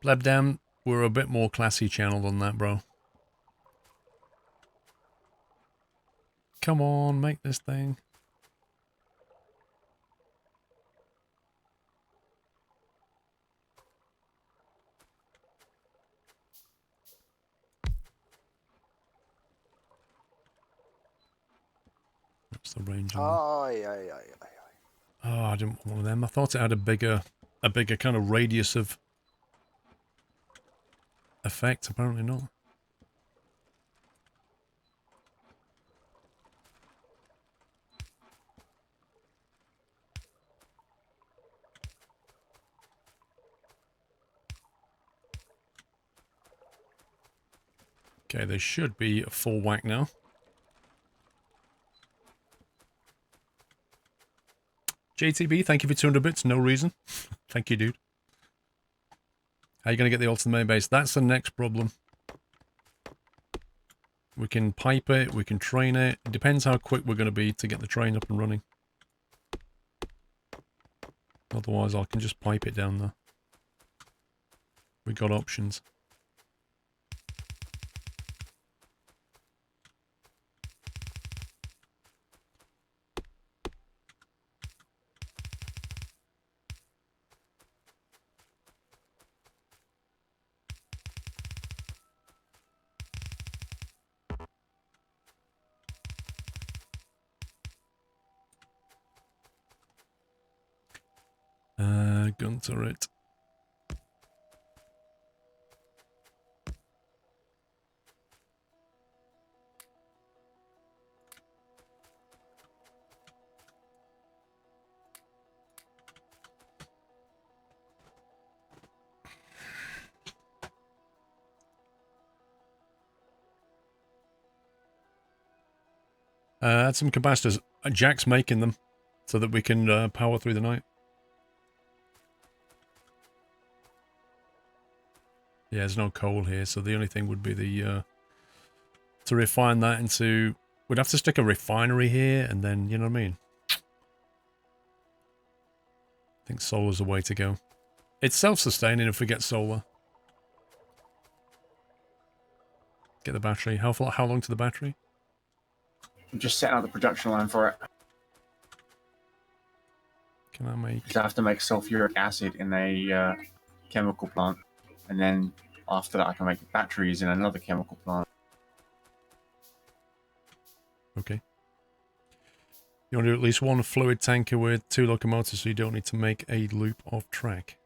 Lebdam, we're a bit more classy channel than that, bro. Come on, make this thing. What's the range on that? Oh, I didn't want one of them. I thought it had a bigger kind of radius of effect. Apparently not. Okay, they should be a full whack now. JTB, thank you for 200 bits. No reason. Thank you, dude. How are you going to get the ult to the main base? That's the next problem. We can pipe it, we can train it. It depends how quick we're going to be to get the train up and running. Otherwise, I can just pipe it down there. We got options. Gun turret. Add some capacitors. Jack's making them so that we can power through the night. Yeah, there's no coal here, so the only thing would be the to refine that into... We'd have to stick a refinery here, and then, you know what I mean? I think solar's the way to go. It's self-sustaining if we get solar. Get the battery. How long to the battery? I'm just setting up the production line for it. Can I make... I have to make sulfuric acid in a chemical plant, and then after that I can make batteries in another chemical plant. Okay. You want to do at least one fluid tanker with 2 locomotives so you don't need to make a loop of track.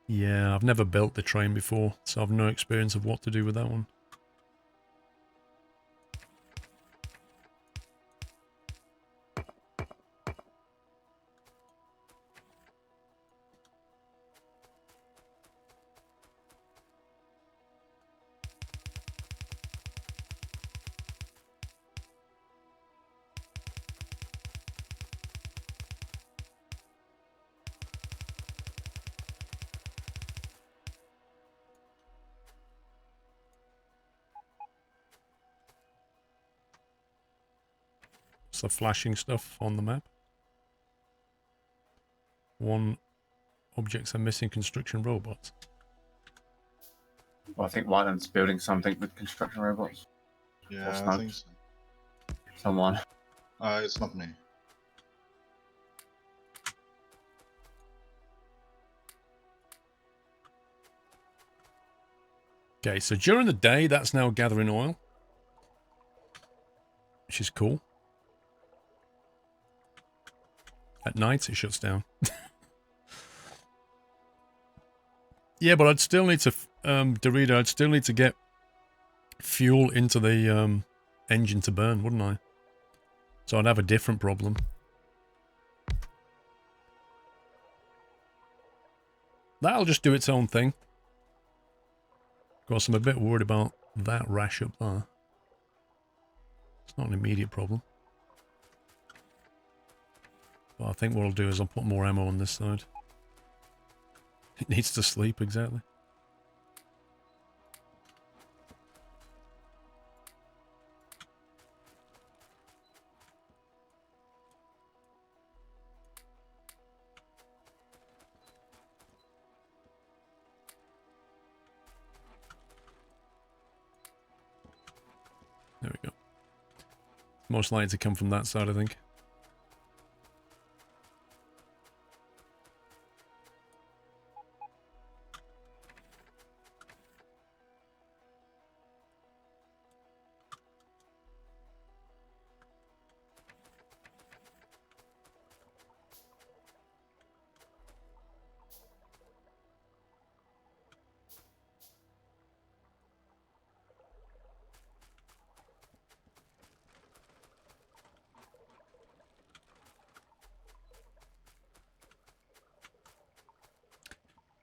Yeah, I've never built the train before, so I've no experience of what to do with that one. It's the flashing stuff on the map. 1 objects are missing construction robots. Well, I think Wyland's building something with construction robots. Yeah, I think so. Someone. It's not me. Okay, so during the day, that's now gathering oil. Which is cool. At night, it shuts down. Yeah, but I'd still need to, Dorito, I'd still need to get fuel into the engine to burn, wouldn't I? So I'd have a different problem. That'll just do its own thing. Of course, I'm a bit worried about that rash up there. It's not an immediate problem. But I think what I'll do is I'll put more ammo on this side. It needs to sleep, exactly. There we go. Most likely to come from that side, I think.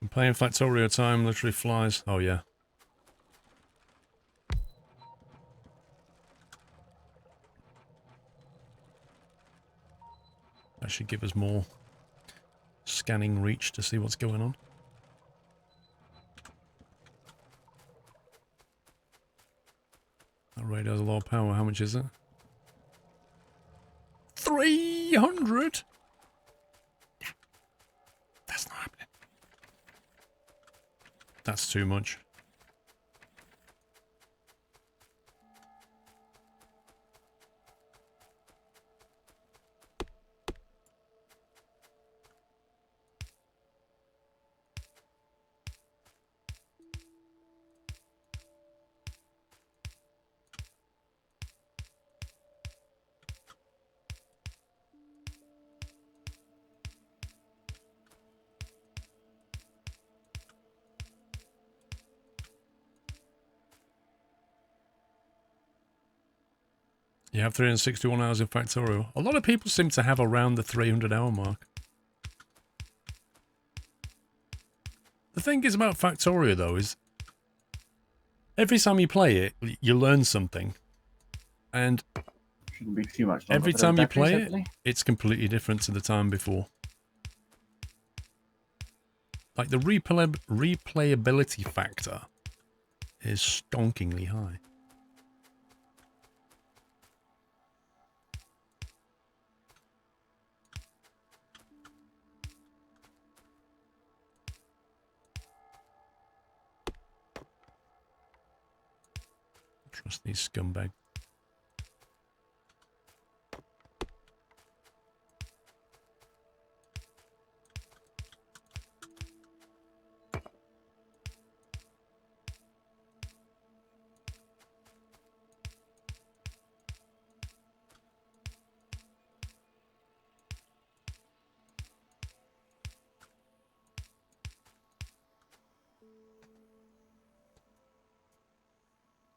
I'm playing Factorio, time literally flies. Oh yeah. That should give us more scanning reach to see what's going on. That radar's a lot of power. How much is it? 300? That's not happening. That's too much. You have 361 hours in Factorio. A lot of people seem to have around the 300-hour mark. The thing is about Factorio, though, is every time you play it, you learn something. And Shouldn't be too much longer every for time those you play batteries, it, hopefully. it's completely different to the time before. Like, the replayability factor is stonkingly high. Trust these scumbags.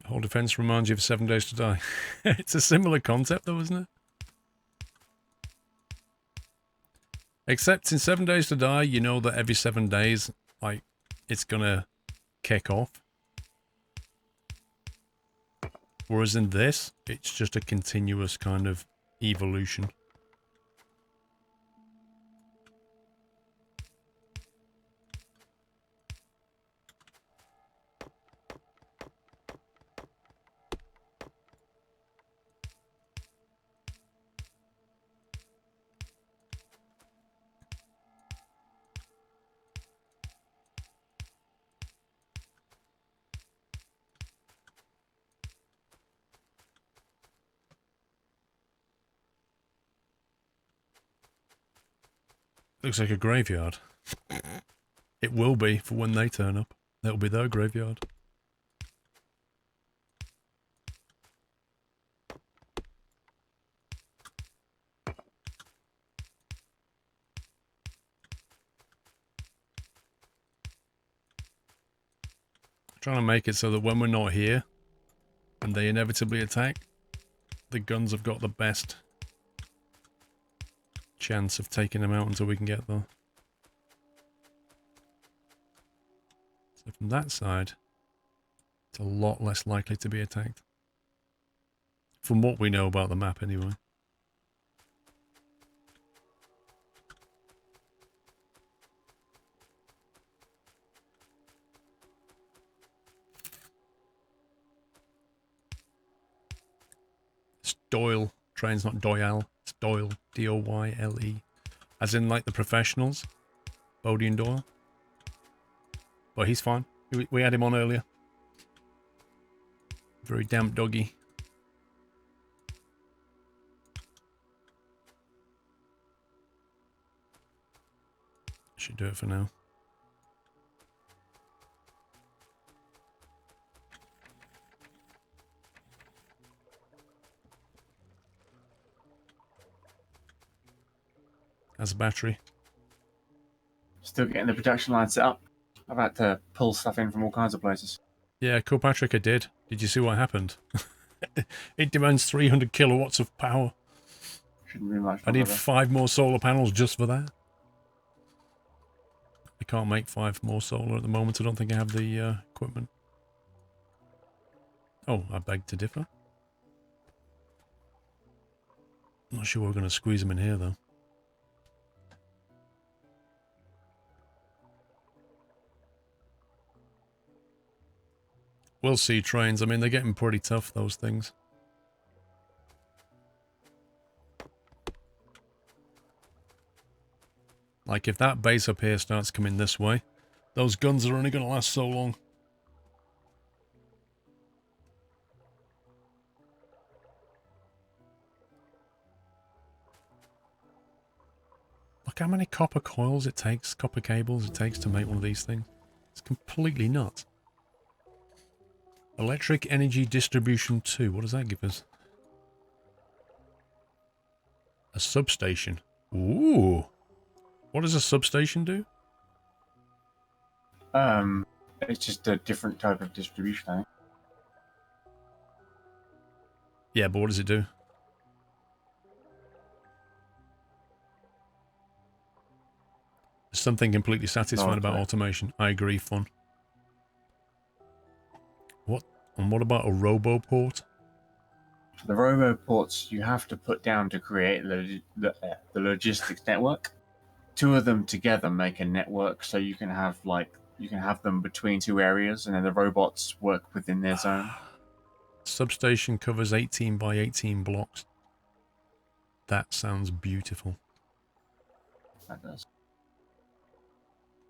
Whole defense reminds you of 7 Days to Die. It's a similar concept though, isn't it? Except in 7 Days to Die, you know that every 7 days, like, it's gonna kick off. Whereas in this, it's just a continuous kind of evolution. Looks like a graveyard. It will be for when they turn up. That'll be their graveyard. Trying to make it so that when we're not here and they inevitably attack, the guns have got the best chance of taking them out until we can get there. So from that side, it's a lot less likely to be attacked. From what we know about the map anyway. It's Doyle. Train's not Doyle. It's Doyle. D-O-Y-L-E. As in like the professionals. Bodie and Doyle. But he's fine. We had him on earlier. Very damp doggy. should do it for now. As a battery. Still getting the production line set up. I've had to pull stuff in from all kinds of places. Yeah, Kilpatrick, I did. Did you see what happened? It demands 300 kilowatts of power. Shouldn't be much. I need longer. 5 more solar panels just for that. I can't make 5 more solar at the moment. I don't think I have the equipment. Oh, I beg to differ. Not sure we're going to squeeze them in here, though. We'll see, trains. I mean, they're getting pretty tough, those things. Like, if that base up here starts coming this way, those guns are only going to last so long. Look how many copper coils it takes, copper cables it takes to make one of these things. It's completely nuts. Electric Energy Distribution 2. What does that give us? A substation. Ooh. What does a substation do? It's just a different type of distribution, I think. Yeah, but what does it do? There's something completely satisfying about automation. I agree, fun. What? And what about a roboport? The roboports you have to put down to create the logistics network. 2 of them together make a network, so you can have them between 2 areas, and then the robots work within their zone. Substation covers 18 by 18 blocks. That sounds beautiful. That does.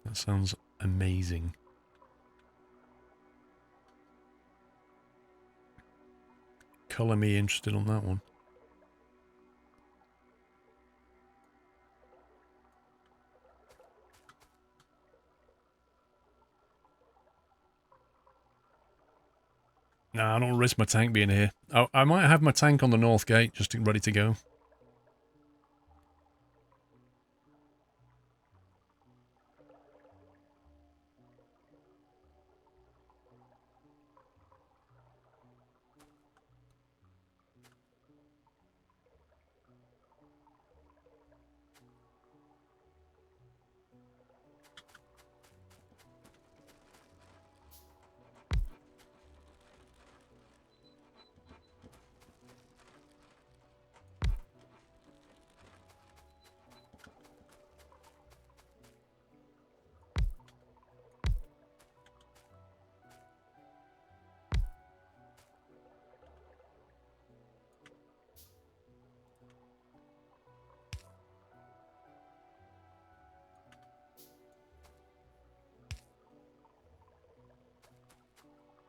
That sounds amazing. Colour me interested on that one. Nah, I don't risk my tank being here. I might have my tank on the north gate, just ready to go.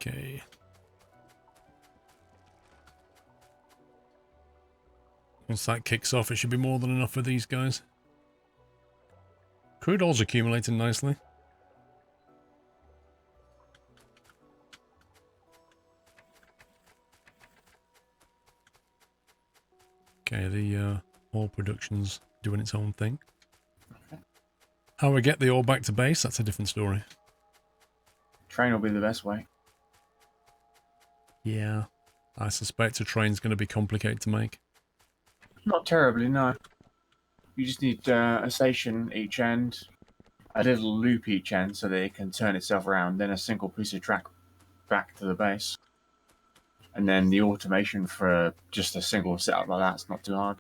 Okay. Once that kicks off, it should be more than enough for these guys. Crude oil's accumulating nicely. Okay, the oil production's doing its own thing. Okay. How we get the oil back to base, that's a different story. Train will be the best way. Yeah, I suspect a train's going to be complicated to make. Not terribly, no. You just need a station each end, a little loop each end so that it can turn itself around, then a single piece of track back to the base. And then the automation for just a single setup like that's not too hard.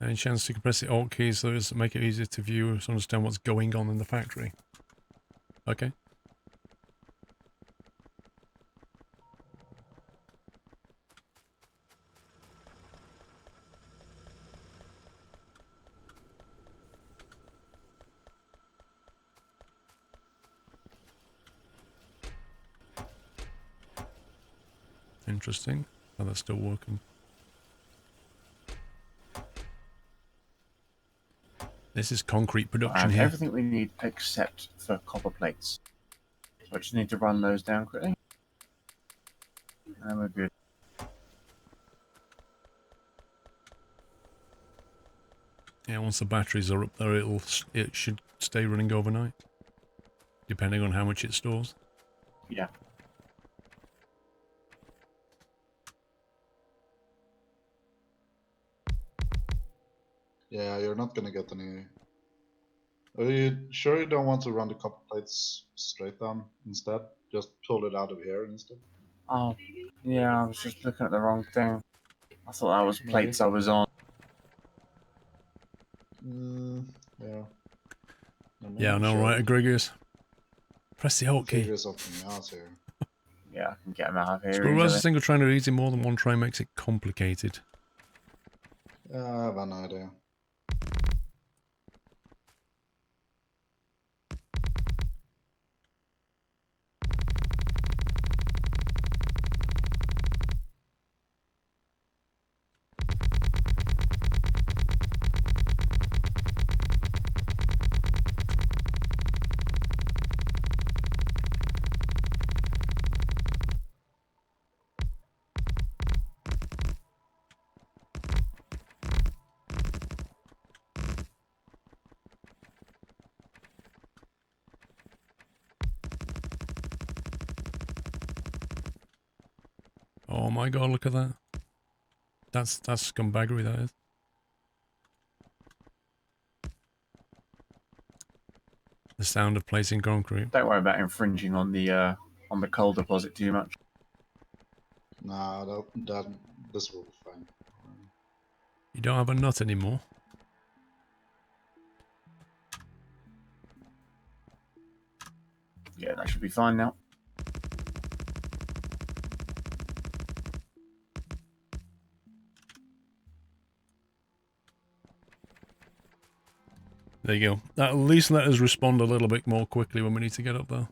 Any chance to compress the alt keys so as to make it easier to view to understand what's going on in the factory? Okay. Interesting. Oh, that's still working. This is concrete I production have here. everything we need except for copper plates. So I just need to run those down quickly. And we're good. Yeah, once the batteries are up there, it should stay running overnight, depending on how much it stores. Yeah. Yeah, you're not gonna get any. Are you sure you don't want to run the copper plates straight down instead? Just pull it out of here instead? Oh, yeah, I was just looking at the wrong thing. I thought that was Maybe. plates I was on. Yeah. Yeah, I know, right, Egregious? Press the Alt key. Figure something out here. Yeah, I can get them out of here Squirrel has a easily. single trainer easy, more than one try makes it complicated. I have an idea. Oh my god, look at that. That's scumbaggery, that is. The sound of placing concrete. Don't worry about infringing on the coal deposit too much. Nah, this will be fine. You don't have a nut anymore. Yeah, that should be fine now. There you go. That at least let us respond a little bit more quickly when we need to get up there.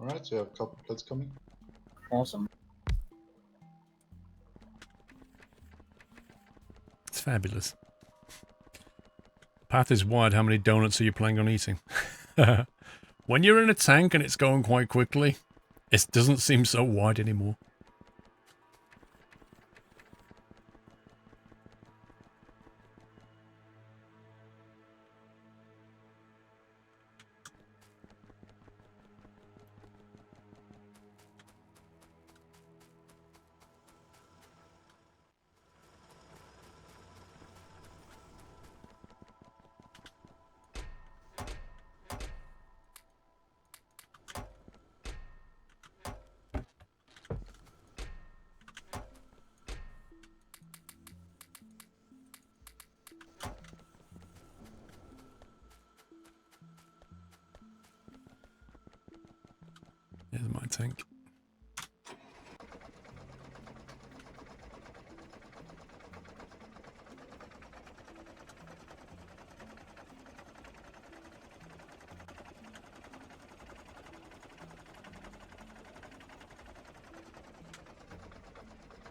Alright, so you have copper plates coming. Awesome. It's fabulous. Path is wide. How many donuts are you planning on eating? When you're in a tank and it's going quite quickly, it doesn't seem so wide anymore. Here's my tank.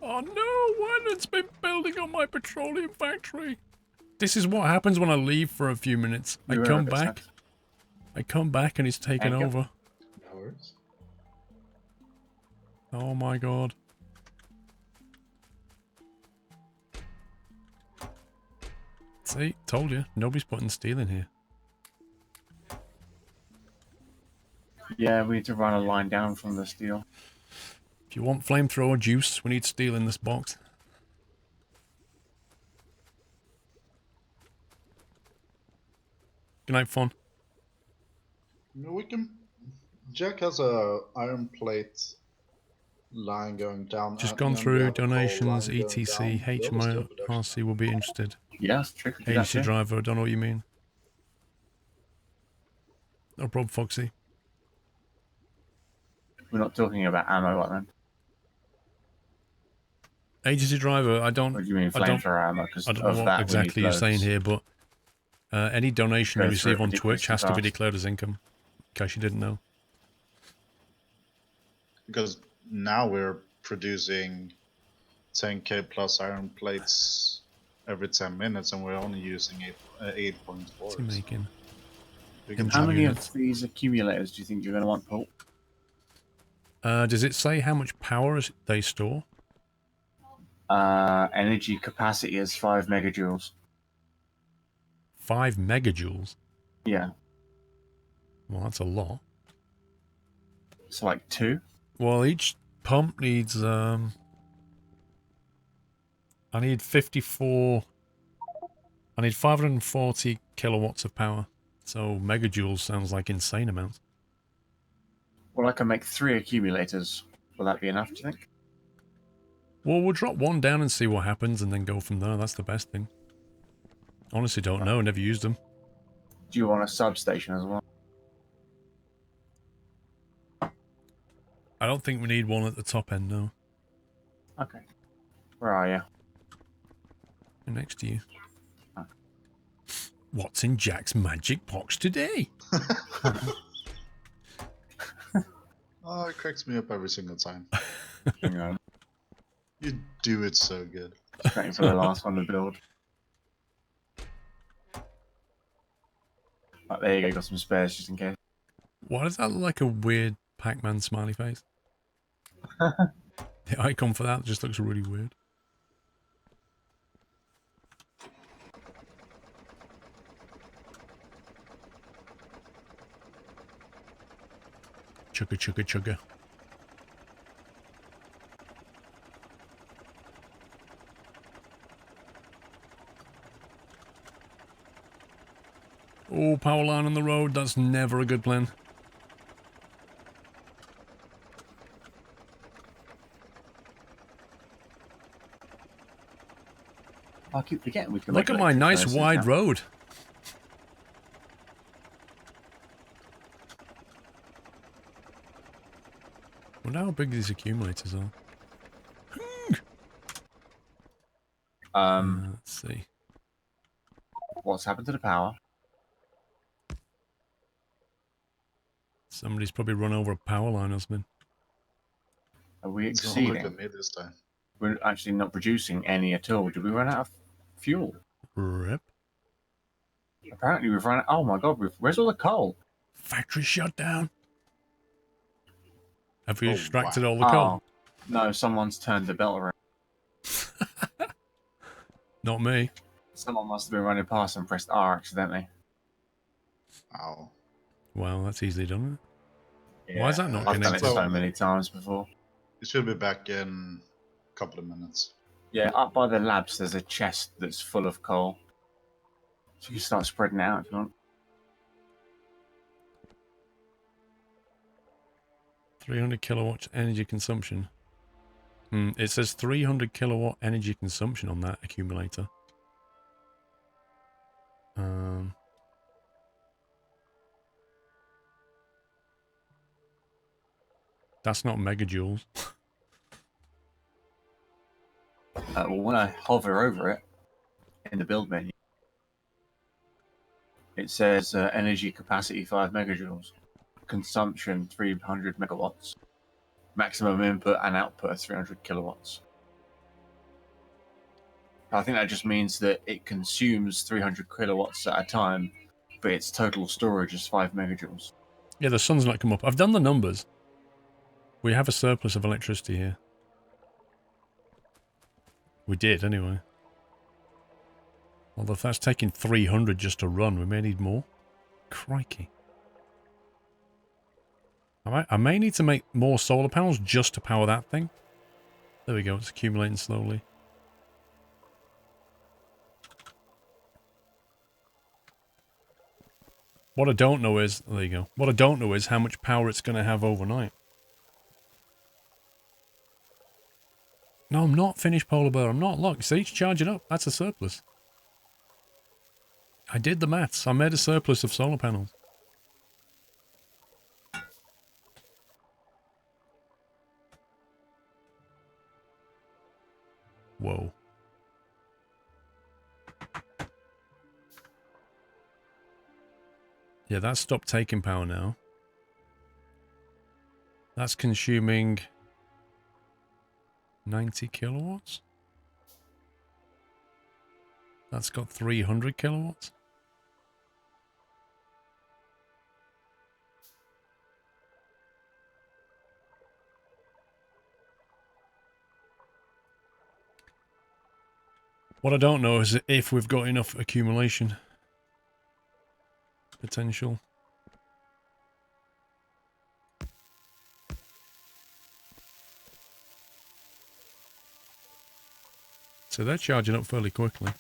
Oh no, Wyland's been building on my petroleum factory. This is what happens when I leave for a few minutes. I come back and he's taken over. No worries. Oh my god. See, told you, nobody's putting steel in here. Yeah, we need to run a line down from the steel. If you want flamethrower juice, we need steel in this box. Good night, Fawn. No, we can. Jack has a iron plate line going down. Just and gone then we through have a coal donations, line going etc. down. They'll be steel production. HMRC will be interested. Yeah, that's true. Do that Agency too. driver, I don't know what you mean. No problem, Foxy. We're not talking about ammo, what then? Agency driver, Or do you mean flamethrower ammo? Because I don't know of what that, exactly we you're need saying loads. here, but any donation you Go through receive it on Twitch ridiculously has to be fast. declared as income. In case you didn't know. Because now we're producing 10k plus iron plates every 10 minutes, and we're only using 8.4. What's he making? We can How Engine many units. of these accumulators do you think you're going to want, Paul? Does it say how much power they store? Energy capacity is 5 megajoules. 5 megajoules? Yeah, Well, that's a lot. so like 2. Well, each pump needs, I need 54... I need 540 kilowatts of power. So megajoules sounds like insane amounts. Well, I can make 3 accumulators. Will that be enough, do you think? Well, we'll drop one down and see what happens and then go from there. That's the best thing. Honestly, don't know. Never used them. Do you want a substation as well? I don't think we need one at the top end, no. Okay. Where are you? Next to you. Oh. What's in Jack's magic box today? Oh, it cracks me up every single time. Hang on. You do it so good. Just waiting for the last one to build. Oh, there you go, got some spares just in case. Why does that look like a weird Pac-Man smiley face? The icon for that just looks really weird. Chugga chugga chugga. Oh, power line on the road. That's never a good plan. I keep forgetting we can Look make at my electric nice furnaces wide now. road. Wonder how big these accumulators are. Let's see. What's happened to the power? Somebody's probably run over a power line, husband. Are we It's gonna look exceeding? at me this time. We're actually not producing any at all. Did we run out of fuel? Rip. Apparently we've run out. Oh my god, where's all the coal? Factory shut down. Have you Oh, extracted wow. all the coal? No, someone's turned the belt around. Not me. Someone must have been running past and pressed R accidentally. Ow. Well, that's easily done. Yeah, Why is that not I've done it connected? so many times before. It should be back in a couple of minutes. Yeah, up by the labs there's a chest that's full of coal. So you can start spreading it out if you want. 300 kilowatts energy consumption. It says 300 kilowatt energy consumption on that accumulator. That's not megajoules. Well, when I hover over it in the build menu, it says energy capacity 5 megajoules, consumption 300 megawatts, maximum input and output of 300 kilowatts. I think that just means that it consumes 300 kilowatts at a time, but its total storage is 5 megajoules. Yeah, the sun's not come up. I've done the numbers. We have a surplus of electricity here. We did, anyway. Although if that's taking 300 just to run, we may need more. Crikey. I may need to make more solar panels just to power that thing. There we go, it's accumulating slowly. What I don't know is, there you go. What I don't know is how much power it's going to have overnight. No, I'm not finished, Polar Bear. I'm not. Look, see, it's charging up. That's a surplus. I did the maths. I made a surplus of solar panels. Whoa. Yeah, that's stopped taking power now. That's consuming 90 kilowatts. That's got 300 kilowatts. What I don't know is if we've got enough accumulation potential. So they're charging up fairly quickly.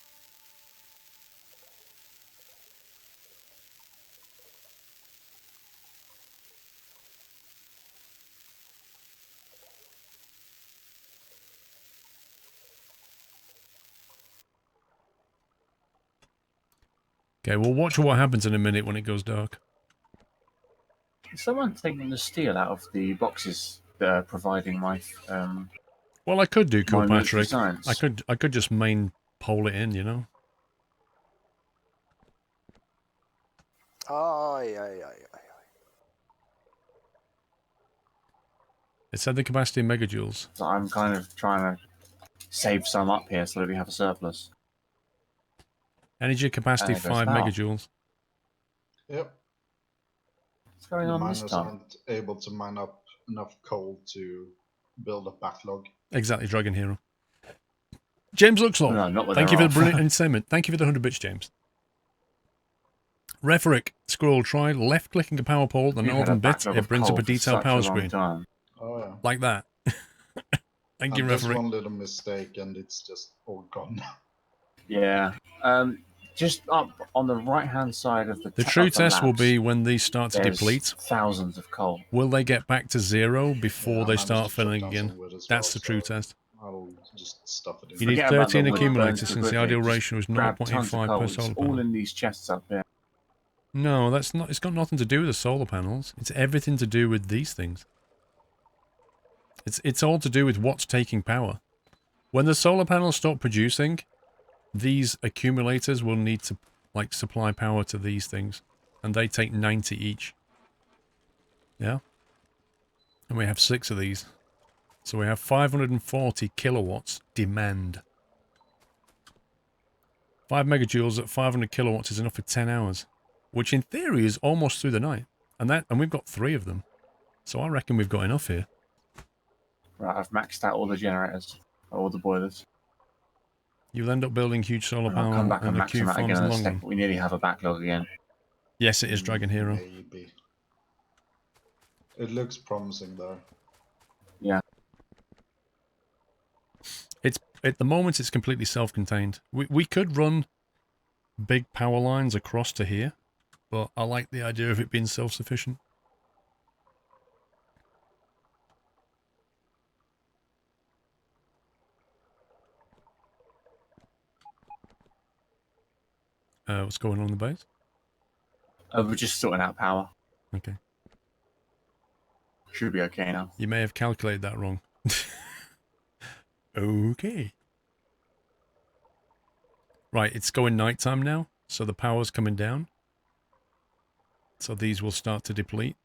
Okay, we'll watch what happens in a minute when it goes dark. Is someone taking the steel out of the boxes that are providing my Well, I could do my military Kilpatrick. science? I could just main pole it in, you know. Aye, aye, aye, aye. It said the capacity in megajoules. So I'm kind of trying to save some up here so that we have a surplus. Energy capacity There goes 5 power. megajoules. Yep. What's going The on this miners time? aren't able to mine up enough coal to build a backlog. Exactly, Dragon Hero. James Luxlaw. No, not when Thank you they're for the off. brilliant entertainment. Thank you for the 100 bits, James. Rhetoric. Squirrel, try left-clicking a power pole at the We've had a northern bit. backlog It of brings up coal a for detailed such power a long screen. time. Oh yeah. Like that. Thank you, And this Rhetoric. one little mistake and it's just all gone. Yeah. Just up on the right-hand side of The of true test will labs, be when these start to there's deplete. thousands of coal. Will they get back to 0 before Yeah, I they managed start to chop filling down again? some wood as That's well, the true so test. I'll just stuff it in. You need Forget about the 13 wood, it burns accumulators too since the quickly. ideal Just ratio is grab tons of 0.85 coal. per It's solar all panel. in these chests up here. No, that's not. It's got nothing to do with the solar panels. It's everything to do with these things. It's all to do with what's taking power. When the solar panels stop producing, these accumulators will need to like supply power to these things, and they take 90 each. Yeah, and we have 6 of these, so we have 540 kilowatts demand. 5 megajoules at 500 kilowatts is enough for 10 hours, which in theory is almost through the night, and we've got 3 of them, so I reckon we've got enough here. Right, I've maxed out all the generators, all the boilers. You'll end up building huge solar And I'll panel come back and and max acute them out again farms in in a the long second. run. We nearly have a backlog again. Yes, it is Dragon Hero. Maybe. It looks promising though. Yeah. It's at the moment it's completely self-contained. We could run big power lines across to here, but I like the idea of it being self-sufficient. What's going on in the base? We're just sorting out power. Okay. Should be okay now. You may have calculated that wrong. Okay. Right, it's going nighttime now, so the power's coming down. So these will start to deplete.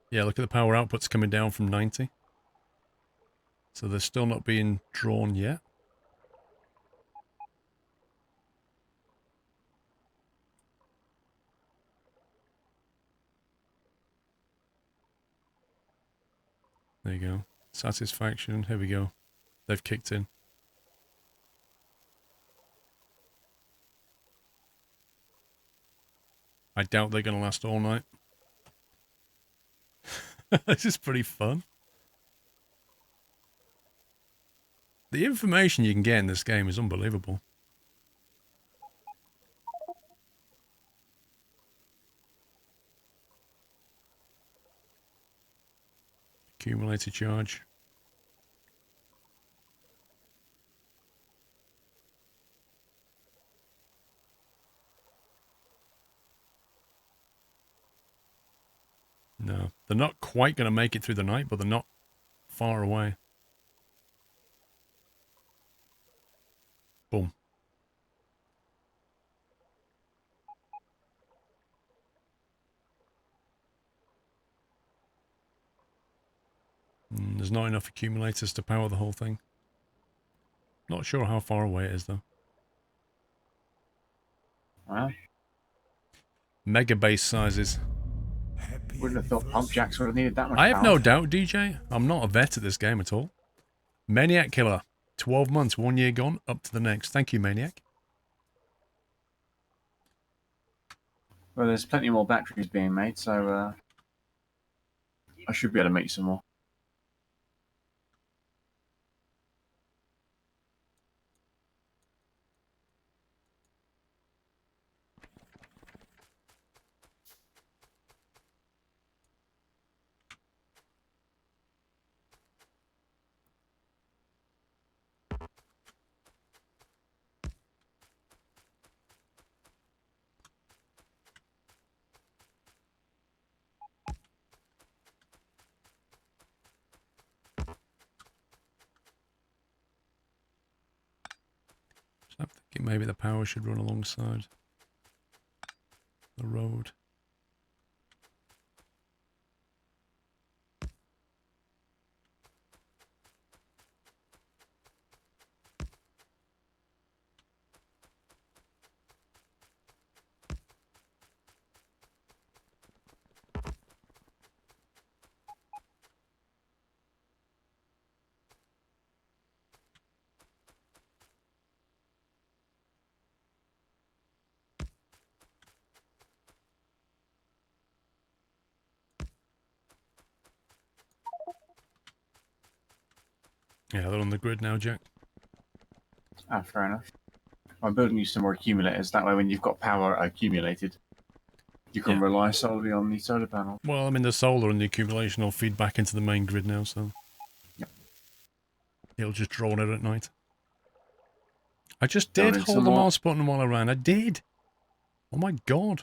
Yeah, look at the power output's coming down from 90. So they're still not being drawn yet. There you go. Satisfaction. Here we go. They've kicked in. I doubt they're going to last all night. This is pretty fun. The information you can get in this game is unbelievable. Accumulator charge. No, they're not quite going to make it through the night, but they're not far away. Boom. There's not enough accumulators to power the whole thing. Not sure how far away it is, though. Well, Mega base sizes. wouldn't have thought pump jacks would have needed that much I have power. no doubt, DJ. I'm not a vet at this game at all. Maniac Killer. 12 months, 1 year gone, up to the next. Thank you, Maniac. Well, there's plenty more batteries being made, so I should be able to make some more. So I'm thinking maybe the power should run alongside the road. Yeah, they're on the grid now, Jack. Ah, fair enough. I'm building you some more accumulators. That way, when you've got power accumulated, you can Yeah. rely solely on the solar panel. Well, I mean, the solar and the accumulation will feed back into the main grid now, so... Yep. It'll just draw on it at night. I just did Building hold some the more. mouse button while I ran. I did! Oh my god.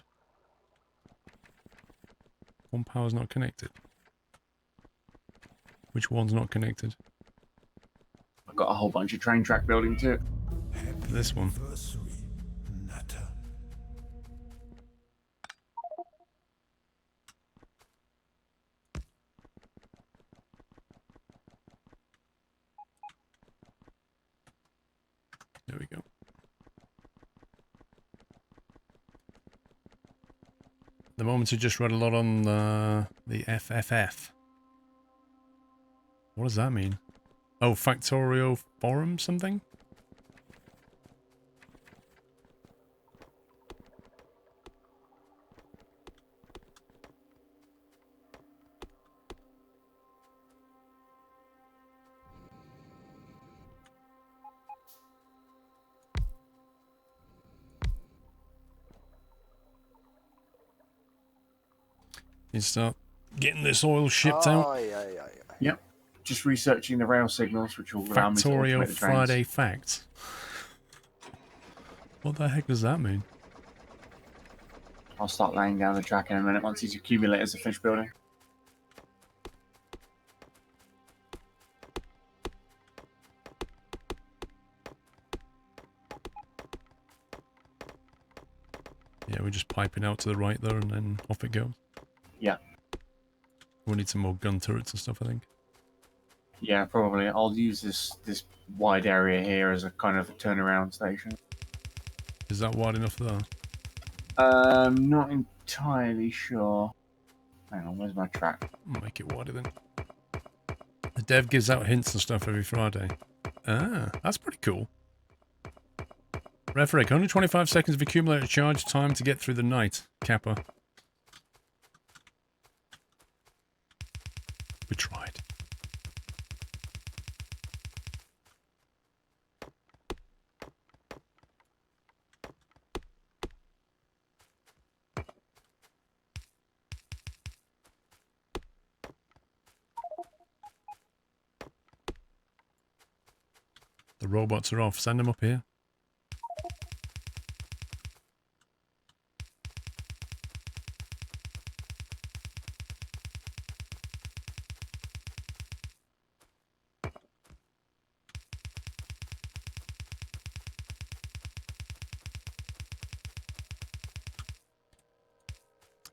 One power's not connected. Which one's not connected? I've got a whole bunch of train track building too. This one. There we go. The moment I just read a lot on the FFF. What does that mean? Oh, Factorio Forum something? You start getting this oil shipped out. Yep. Just researching the rail signals, which will allow me to automate Factorio the trains. Friday Facts. What the heck does that mean? I'll start laying down the track in a minute once these accumulators are finished building. Yeah, we're just piping out to the right there and then off it goes. Yeah. We'll need some more gun turrets and stuff, I think. Yeah, probably. I'll use this wide area here as a kind of a turnaround station. Is that wide enough there? Not entirely sure. Hang on, where's my track? I'll make it wider then. The dev gives out hints and stuff every Friday. Ah, that's pretty cool. Refrick, only 25 seconds of accumulator charge time to get through the night. Kappa. We tried. The robots are off. Send them up here.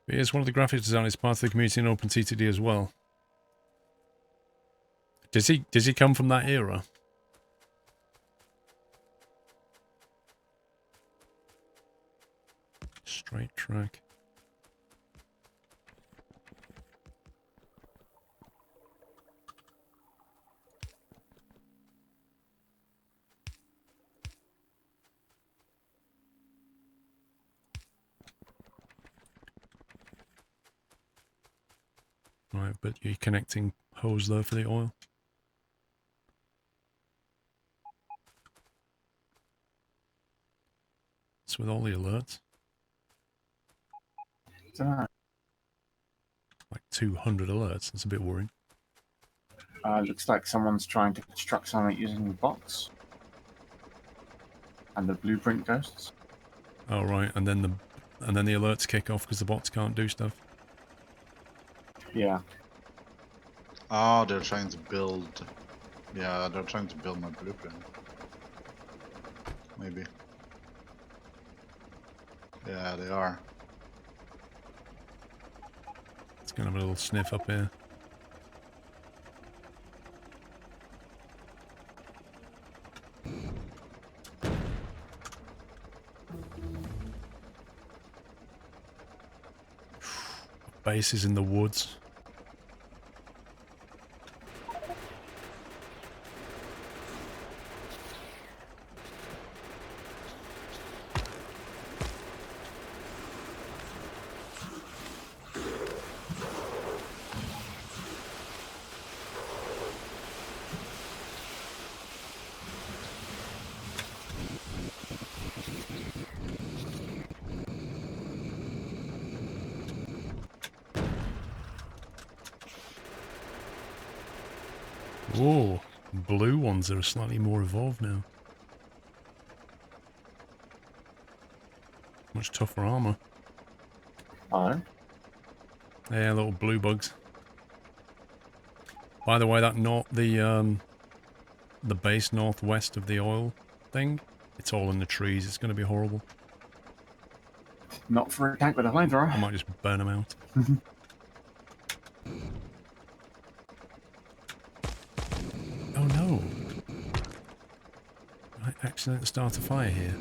But here's one of the graphics designers, part of the community in OpenTTD as well. Does he come from that era? Straight track. Right, but you're connecting hose there for the oil. It's with all the alerts. Dunno. Like 200 alerts. That's a bit worrying. Looks like someone's trying to construct something using bots. And the blueprint ghosts. Oh right, and then the alerts kick off because the bots can't do stuff. Yeah. Oh, they're trying to build. Yeah, they're trying to build my blueprint. Maybe. Yeah, they are. It's gonna have a little sniff up here. Base is in the woods. Whoa, blue ones are slightly more evolved now. Much tougher armor. Oh. Yeah, little blue bugs. By the way, the base northwest of the oil thing, it's all in the trees. It's going to be horrible. Not for a tank with a flamethrower. I might just burn them out. Oh no! I accidentally start a fire here.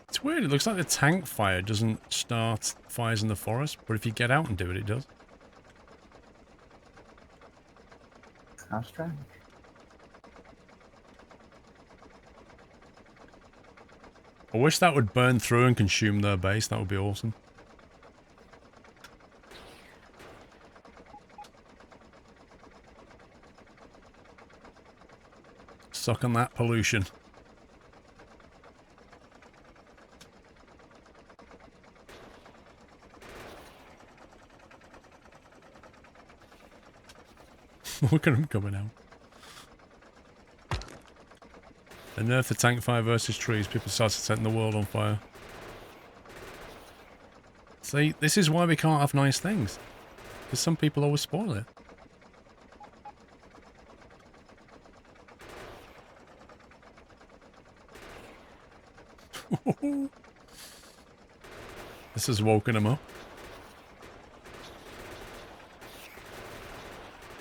It's weird, it looks like the tank fire doesn't start fires in the forest, but if you get out and do it, it does. How strange. I wish that would burn through and consume their base, that would be awesome. Suck on that pollution. Look at them coming out. And nerf the tank fire versus trees. People started setting the world on fire. See, this is why we can't have nice things. Because some people always spoil it. This has woken them up.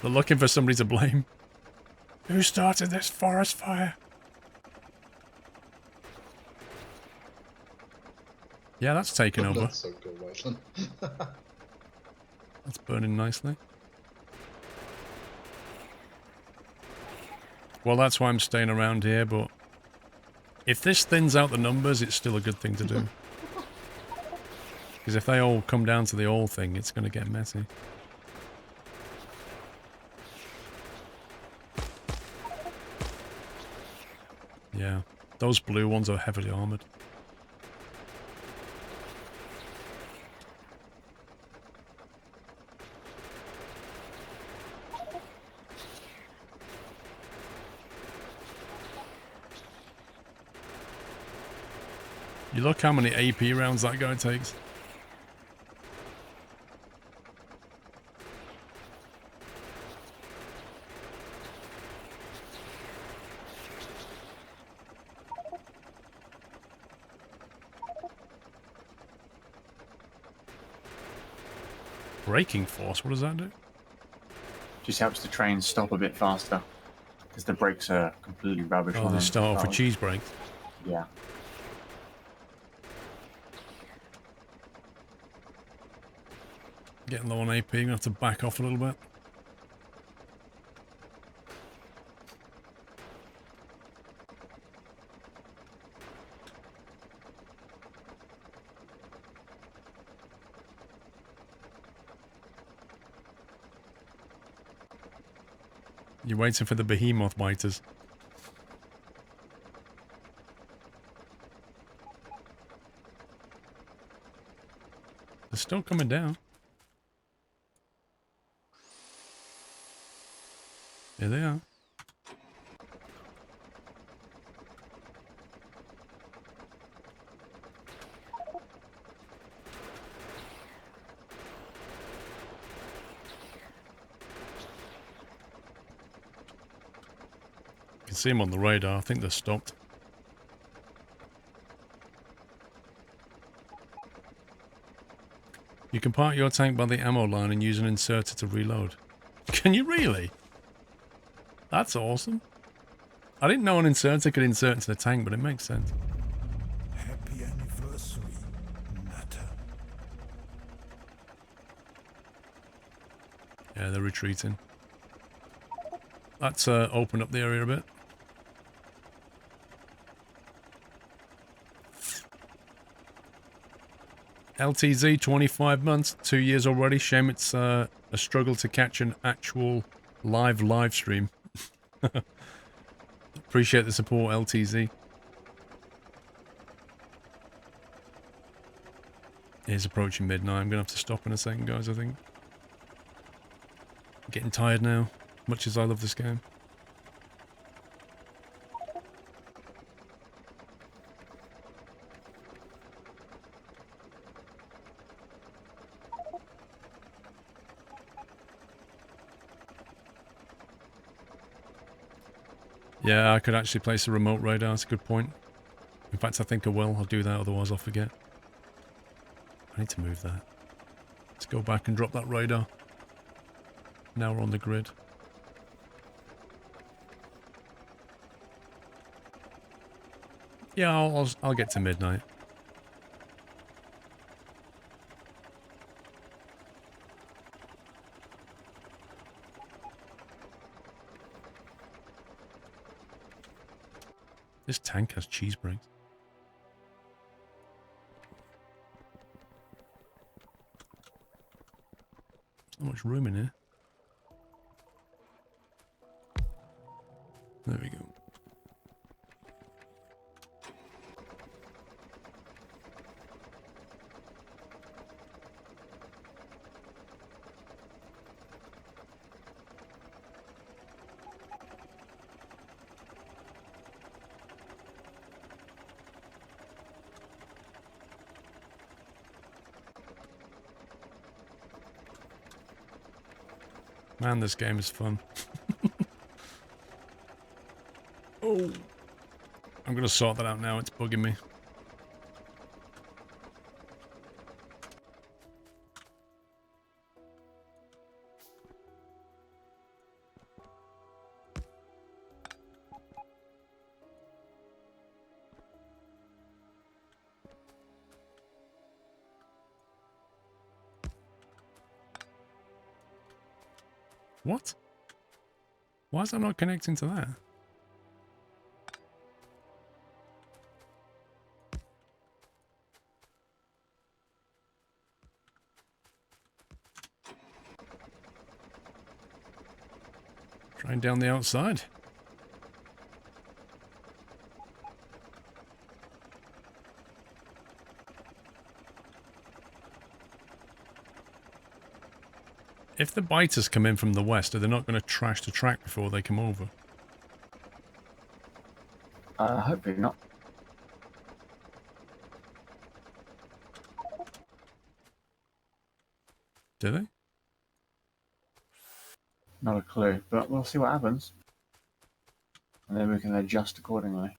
They're looking for somebody to blame. Who started this forest fire? Yeah, that's taken over. That's so cool, Martin. That's burning nicely. Well, that's why I'm staying around here, but if this thins out the numbers, it's still a good thing to do. Because if they all come down to the oil thing, it's going to get messy. Yeah, those blue ones are heavily armored. You look how many AP rounds that guy takes. Braking force, what does that do? Just helps the train stop a bit faster. Because the brakes are completely rubbish Oh, on they them. start off with cheese brakes. Yeah. Getting low on AP, I'm gonna have to back off a little bit. You're waiting for the behemoth biters. They're still coming down. Here they are. You can see them on the radar. I think they're stopped. You can park your tank by the ammo line and use an inserter to reload. Can you really? That's awesome. I didn't know an inserter could insert into the tank, but it makes sense. Happy anniversary, Natter. Yeah, they're retreating. Let's open up the area a bit. LTZ, 25 months, 2 years already. Shame it's a struggle to catch an actual live stream. Appreciate the support, LTZ. It is approaching midnight. I'm going to have to stop in a second, guys, I think. Getting tired now, much as I love this game. Yeah, I could actually place a remote radar. That's a good point. In fact, I think I will. I'll do that, otherwise I'll forget. I need to move that. Let's go back and drop that radar. Now we're on the grid. Yeah, I'll get to midnight. This tank has cheese brakes. There's not much room in here. There we go. Man, this game is fun. Oh. I'm going to sort that out now. It's bugging me. What? Why is that not connecting to that? Trying down the outside. If the biters come in from the west, are they not going to trash the track before they come over? Hopefully not. Do they? Not a clue, but we'll see what happens. And then we can adjust accordingly.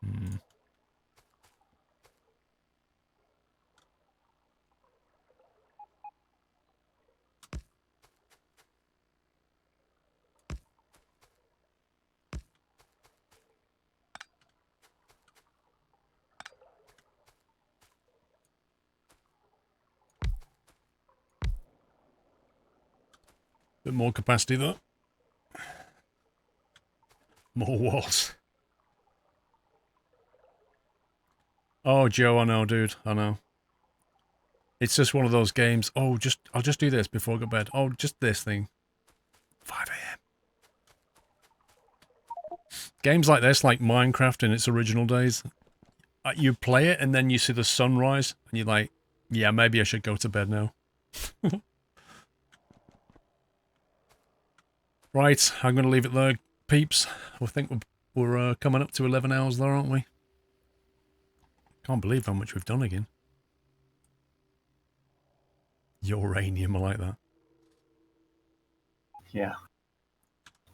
Hmm. Bit more capacity though. More walls. Oh, Joe, I know, dude. I know. It's just one of those games. Oh, I'll just do this before I go to bed. Oh, just this thing. 5 a.m. Games like this, like Minecraft in its original days, you play it and then you see the sunrise and you're like, yeah, maybe I should go to bed now. Right, I'm going to leave it there, peeps. I think we're coming up to 11 hours there, aren't we? Can't believe how much we've done again. Uranium, I like that. Yeah.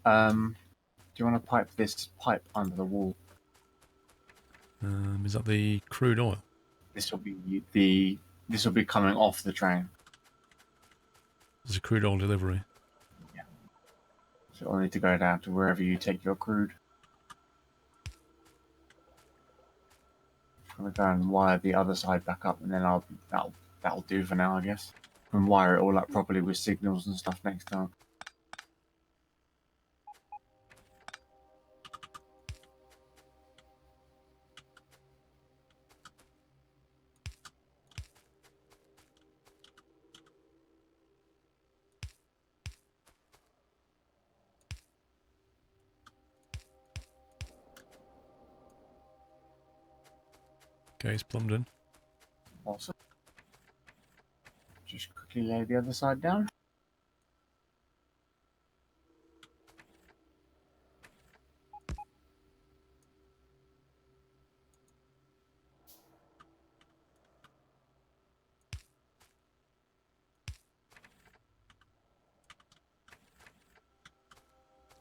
Do you want to pipe this pipe under the wall? Is that the crude oil? This will be coming off the train. There's a crude oil delivery. Yeah. So I'll need to go down to wherever you take your crude. I'm gonna go and wire the other side back up, and then that'll do for now, I guess. And wire it all up properly with signals and stuff next time. Okay, it's plumbed in. Awesome. Just quickly lay the other side down.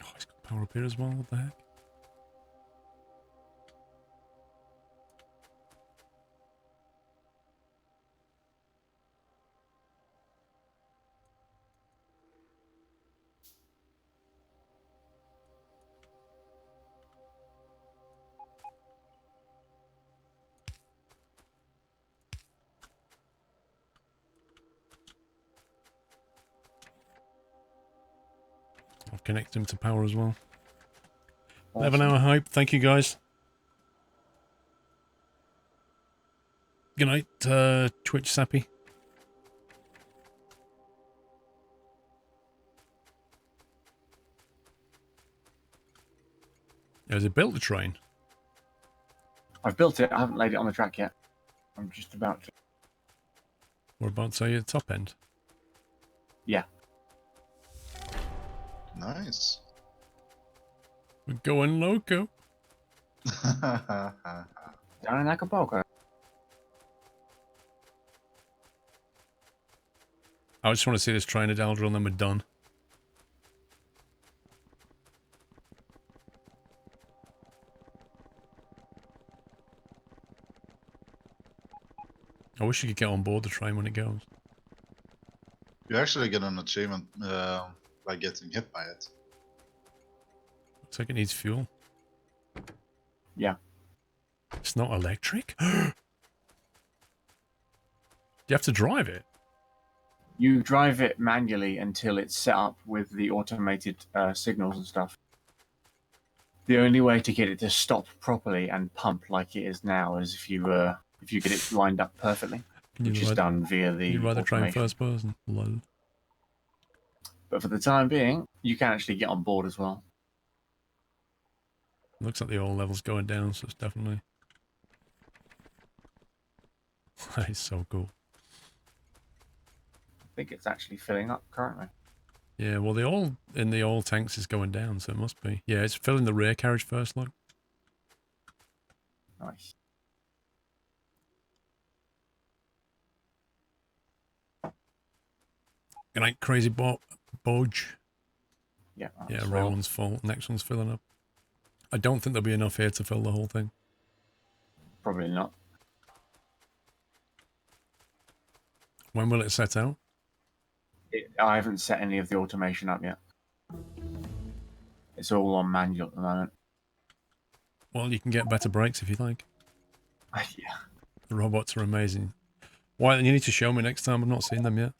Oh, it's got power up here as well. What the heck? I've connected him to power as well. Awesome. 11-hour hype. Thank you, guys. Good night, Twitch Sappy. Has it built the train? I've built it. I haven't laid it on the track yet. I'm just about to. We're about to say the top end. Yeah. Nice. We're going loco. Down in Acapulco. I just want to see this train at Eldra and then we're done. I wish you could get on board the train when it goes. You actually get an achievement by getting hit by it. Looks like it needs fuel. Yeah. It's not electric? Do you have to drive it? You drive it manually until it's set up with the automated signals and stuff. The only way to get it to stop properly and pump like it is now is if you get it lined up perfectly, Can you which is ride, done via the can you ride the train automation. first person? Lol. But for the time being, you can actually get on board as well. Looks like the oil level's going down, so it's definitely... That is so cool. I think it's actually filling up currently. Yeah, well, the oil in the oil tanks is going down, so it must be. Yeah, it's filling the rear carriage first, look. Nice. Good night, crazy Bodge. Yeah. Yeah, that's rear well. one's full. Next one's filling up. I don't think there'll be enough here to fill the whole thing. Probably not. When will it set out? I haven't set any of the automation up yet. It's all on manual at the moment. Well, you can get better brakes if you like. Yeah. The robots are amazing. Why? You need to show me next time. I've not seen them yet.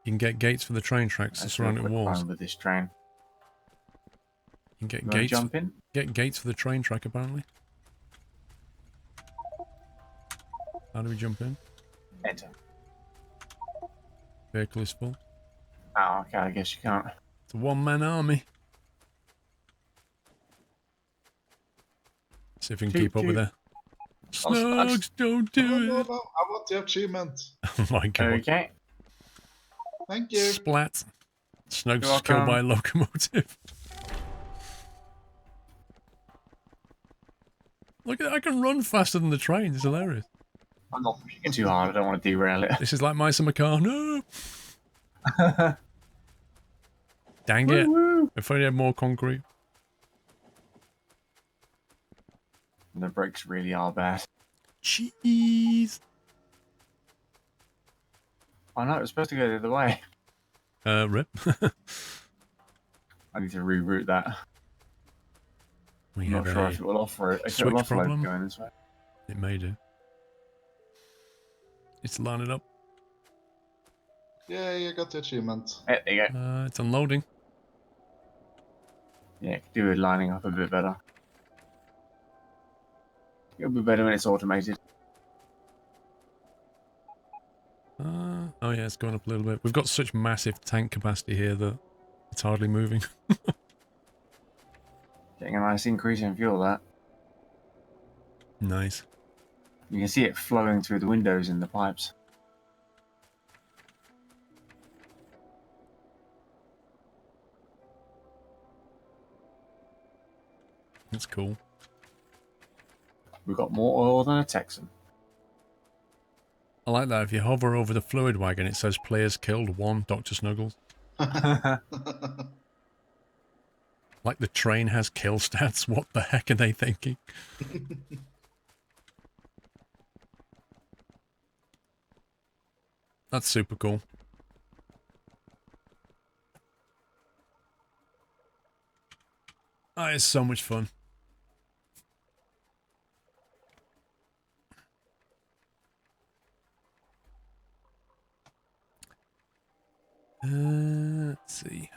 You can get gates for the train tracks, the Let's do a surrounding quick walls. run with this train. You can get You wanna gates. jump in? Get gates for the train track, apparently. How do we jump in? Enter. Vehicle is full. Oh, okay. I guess you can't. It's a one-man army. See if we can Toot keep up with toot. it. Snugs, don't do No, it. no, I want the achievement. Oh my god. Okay. Thank you. Splat. Snugs You're is killed by a welcome. locomotive. Look at that, I can run faster than the train. It's hilarious. I'm not pushing it too hard. I don't want to derail it. This is like my summer car. No! Dang it. Woo-woo. If only had more concrete. The brakes really are bad. Cheese. I know it was supposed to go the other way. Rip. I need to reroute that. We I'm have not sure a if it will offer it. If it switch will offer problem. going this way. It may do. It's lining up. Yeah, you got the achievement. There you go. It's unloading. Yeah, could do with lining up a bit better. It'll be better when it's automated. Oh yeah, it's going up a little bit. We've got such massive tank capacity here that it's hardly moving. Getting a nice increase in fuel, that. Nice. You can see it flowing through the windows in the pipes. That's cool. We've got more oil than a Texan. I like that. If you hover over the fluid wagon, it says players killed 1, Dr. Snuggles. Like the train has kill stats. What the heck are they thinking? That's super cool. Oh, it's so much fun. Let's see.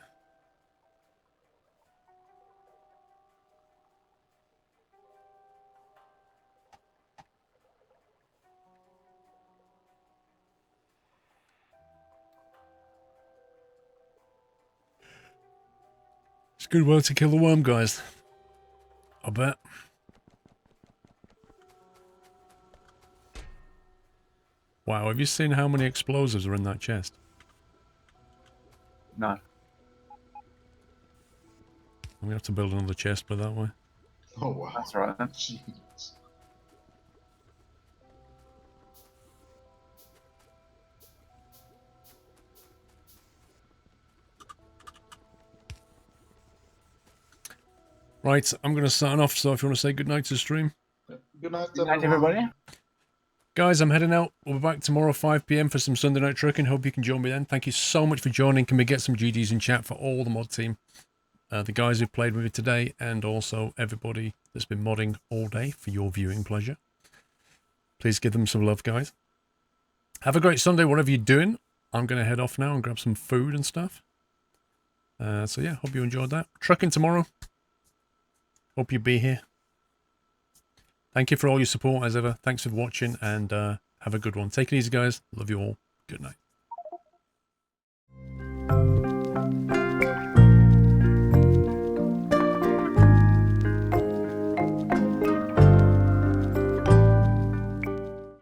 It's a good way to kill the worm, guys. I bet. Wow, have you seen how many explosives are in that chest? No. I'm gonna have to build another chest, but that way. Oh wow. That's right then. Jeez. Right, I'm going to sign off, so if you want to say goodnight to the stream. Good night, Good night, everyone. everybody. Guys, I'm heading out. We'll be back tomorrow 5 PM for some Sunday night trucking. Hope you can join me then. Thank you so much for joining. Can we get some GGs in chat for all the mod team? The guys who played with me today, and also everybody that's been modding all day for your viewing pleasure. Please give them some love, guys. Have a great Sunday, whatever you're doing. I'm going to head off now and grab some food and stuff. So yeah, hope you enjoyed that. Trucking tomorrow. Hope you be here. Thank you for all your support as ever. Thanks for watching, and have a good one. Take it easy, guys. Love you all. Good night.